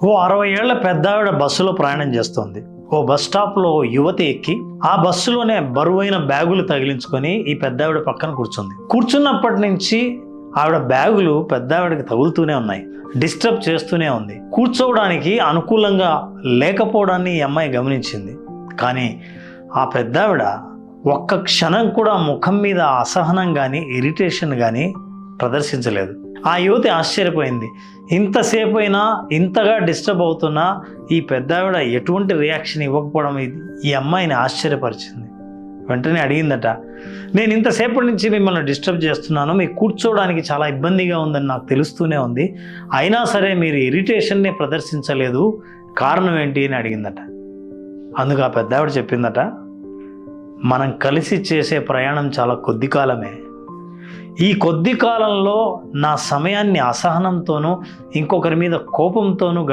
ఓ 60 ఏళ్ల పెద్దావిడ బస్సులో ప్రయాణం చేస్తోంది. ఓ బస్ స్టాప్లో యువతి ఎక్కి ఆ బస్సులోనే బరువైన బ్యాగులు తగిలించుకొని ఈ పెద్దావిడ పక్కన కూర్చుంది. కూర్చున్నప్పటి నుంచి ఆవిడ బ్యాగులు పెద్దావిడకి తగులుతూనే ఉన్నాయి, డిస్టర్బ్ చేస్తూనే ఉంది. కూర్చోవడానికి అనుకూలంగా లేకపోవడాన్ని ఈ అమ్మాయి గమనించింది. కానీ ఆ పెద్దావిడ ఒక్క క్షణం కూడా ముఖం మీద అసహనం కానీ ఇరిటేషన్ కానీ ప్రదర్శించలేదు. ఆ యువతి ఆశ్చర్యపోయింది. ఇంతసేపు అయినా ఇంతగా డిస్టర్బ్ అవుతున్నా ఈ పెద్దావిడ ఎటువంటి రియాక్షన్ ఇవ్వకపోవడం ఈ అమ్మాయిని ఆశ్చర్యపరిచింది. వెంటనే అడిగిందట, నేను ఇంతసేపటి నుంచి మిమ్మల్ని డిస్టర్బ్ చేస్తున్నాను, మీకు కూర్చోవడానికి చాలా ఇబ్బందిగా ఉందని నాకు తెలుస్తూనే ఉంది, అయినా సరే మీరు ఇరిటేషన్ని ప్రదర్శించలేదు, కారణం ఏంటి అని అడిగిందట. అందుకు ఆ పెద్దావిడ చెప్పిందట, మనం కలిసి చేసే ప్రయాణం చాలా కొద్ది కాలమే. ఈ కొద్ది కాలంలో నా సమయాన్ని అసహనంతోనూ ఇంకొకరి మీద కోపంతోనూ